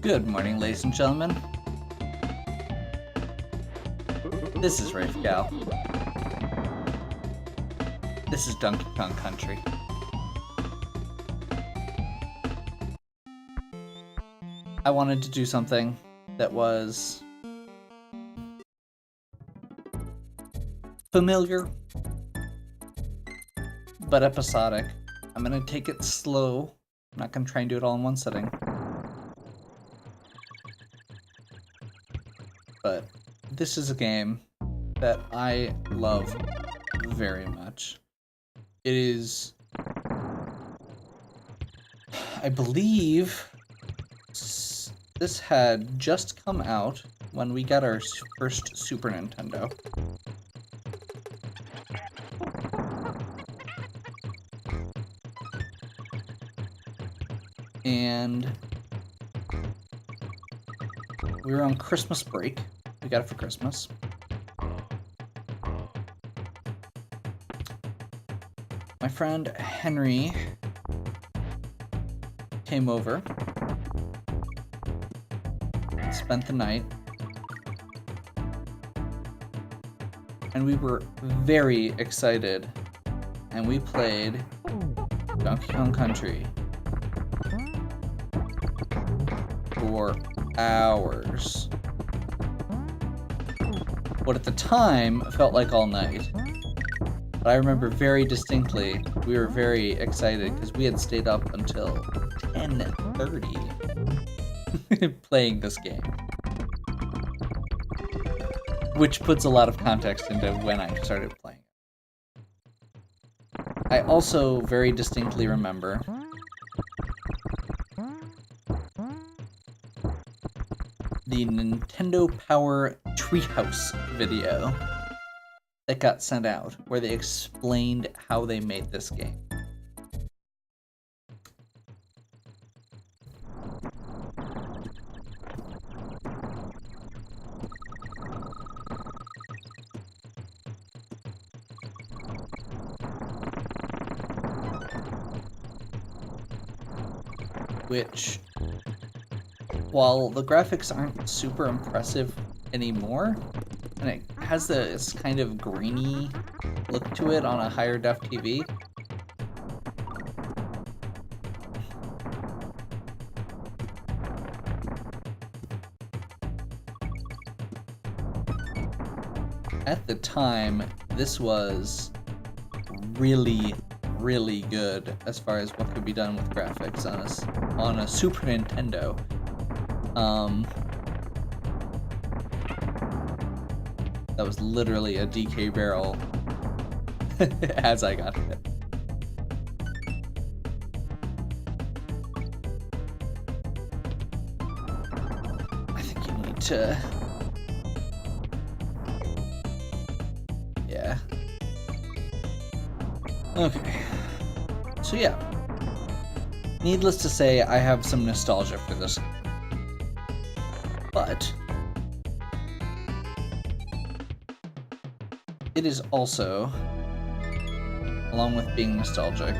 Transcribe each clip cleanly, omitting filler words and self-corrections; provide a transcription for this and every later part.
Good morning, ladies and gentlemen. This is Rafe Gal. This is Donkey Kong Country. I wanted to do something that was familiar, but episodic. I'm gonna take it slow. I'm not gonna try and do it all in one sitting. But this is a game that I love very much. It is, I believe, this had just come out when we got our first Super Nintendo. And we were on Christmas break. We got it for Christmas. My friend Henry came over, spent the night, and we were very excited, and we played Donkey Kong Country for hours. What at the time felt like all night. But I remember very distinctly, we were very excited because we had stayed up until 10:30 playing this game. Which puts a lot of context into when I started playing it. I also very distinctly remember the Nintendo Power Treehouse video that got sent out, where they explained how they made this game. Which, while the graphics aren't super impressive anymore, and it has this kind of grainy look to it on a higher def TV, at the time, this was really good as far as what could be done with graphics on a Super Nintendo. That was literally a DK barrel as I got hit. I think you need to... Yeah. Okay. So yeah. Needless to say, I have some nostalgia for this. But it is also, along with being nostalgic,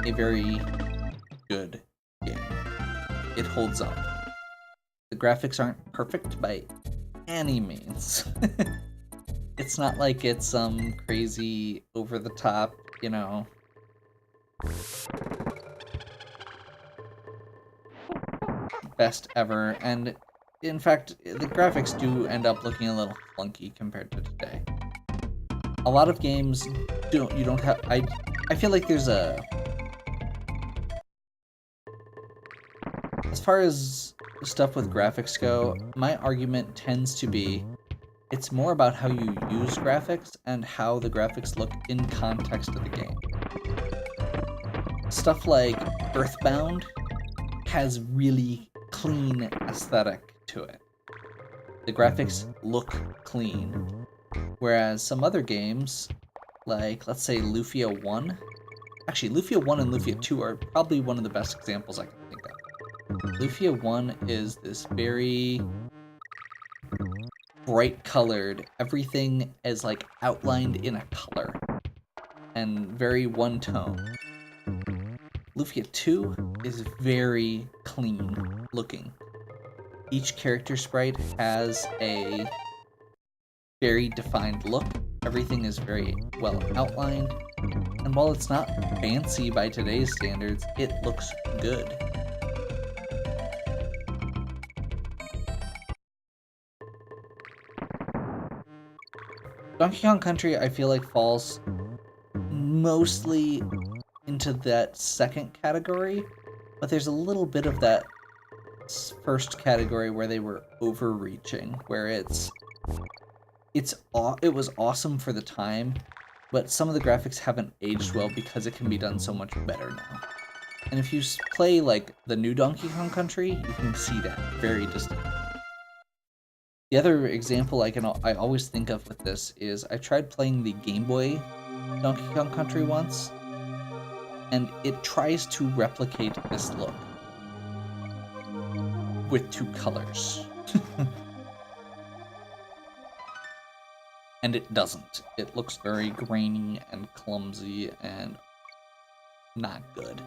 a very good game. It holds up. The graphics aren't perfect by any means. It's not like it's some crazy, over-the-top, you know, best ever, and in fact, the graphics do end up looking a little clunky compared to today. A lot of games don't have, I feel like there's a, as far as stuff with graphics go, my argument tends to be, it's more about how you use graphics and how the graphics look in context of the game. Stuff like Earthbound has really clean aesthetic to it. The graphics look clean. Whereas some other games, like, let's say Lufia 1, actually, Lufia 1 and Lufia 2 are probably one of the best examples I can think of. Lufia 1 is this very bright colored, everything is like outlined in a color, and very one tone. Lufia 2 is very clean looking. Each character sprite has a very defined look. Everything is very well outlined. And while it's not fancy by today's standards, it looks good. Donkey Kong Country, I feel like, falls mostly into that second category, but there's a little bit of that first category where they were overreaching, where it was awesome for the time, but some of the graphics haven't aged well because it can be done so much better now. And if you play like the new Donkey Kong Country, you can see that very distinctly. The other example I always think of with this is I tried playing the Game Boy Donkey Kong Country once, and it tries to replicate this look with 2 colors. And it doesn't. It looks very grainy and clumsy and not good.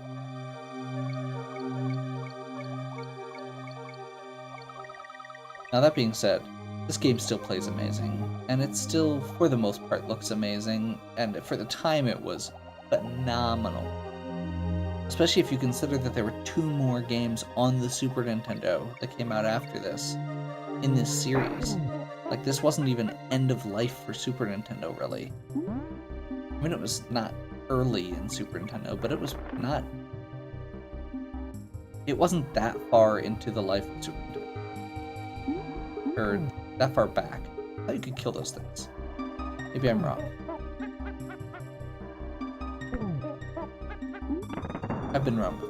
Now that being said, this game still plays amazing, and it still, for the most part, looks amazing, and for the time it was phenomenal. Especially if you consider that there were 2 more games on the Super Nintendo that came out after this, in this series. Like, this wasn't even end of life for Super Nintendo, really. I mean, it was not early in Super Nintendo, but it was not... It wasn't that far into the life of Super Nintendo. Or that far back. I thought you could kill those things. Maybe I'm wrong. I've been wrong.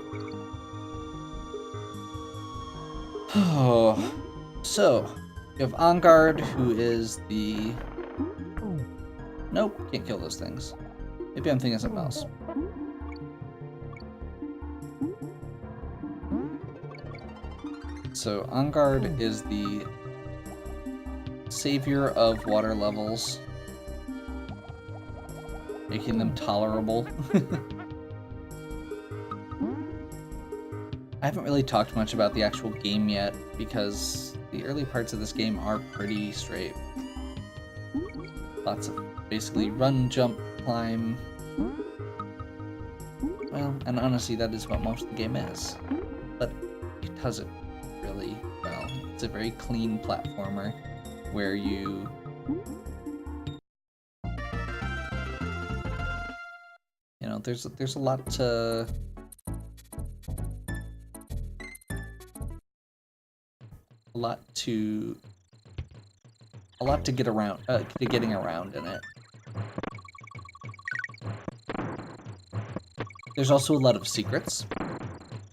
Oh, so you have Enguarde, who is the... Nope, can't kill those things. Maybe I'm thinking of something else. So Enguarde is the savior of water levels, making them tolerable. I haven't really talked much about the actual game yet, because the early parts of this game are pretty straight. Lots of basically run, jump, climb. Well, and honestly, that is what most of the game is. But it does it really well. It's a very clean platformer where you... You know, there's a lot to... A lot to get around, getting around in it. There's also a lot of secrets,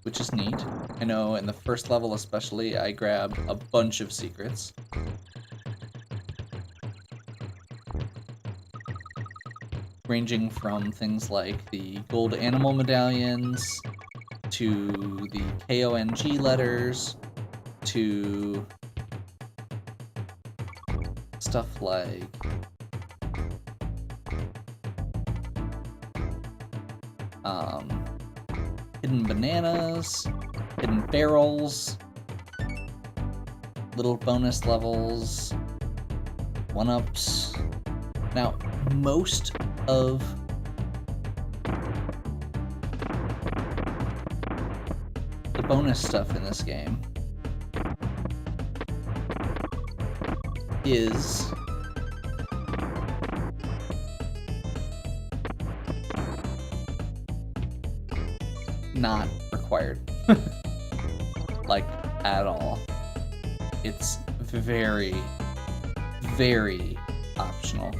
which is neat. I know in the first level especially, I grabbed a bunch of secrets. Ranging from things like the gold animal medallions, to the KONG letters, to stuff like hidden bananas, hidden barrels, little bonus levels, 1-ups. Now, most of the bonus stuff in this game is not required. Like, at all. It's very, very optional.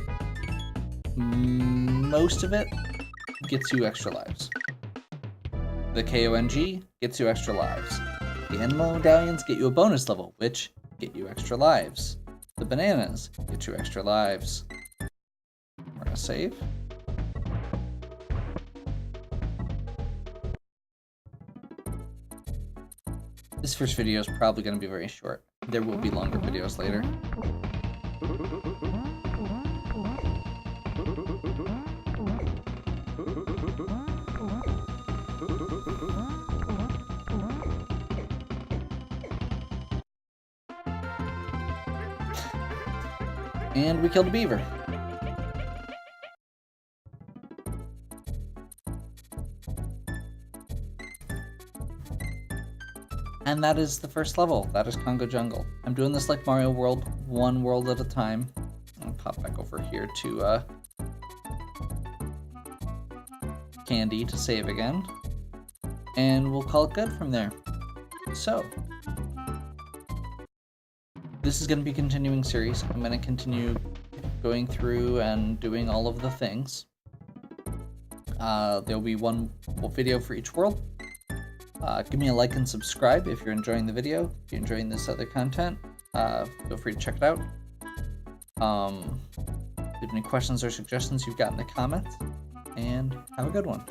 Most of it gets you extra lives. The KONG gets you extra lives. The animal medallions get you a bonus level, which get you extra lives. The bananas get you extra lives. We're gonna save. This first video is probably gonna be very short. There will be longer videos later. And we killed a beaver. And that is the first level. That is Congo Jungle. I'm doing this like Mario World, one world at a time. I'll pop back over here to Candy to save again. And we'll call it good from there. So, this is going to be a continuing series. I'm going to continue going through and doing all of the things. There'll be one video for each world. Give me a like and subscribe if you're enjoying the video. If you're enjoying this other content, feel free to check it out. If you have any questions or suggestions, you've got in the comments. And have a good one.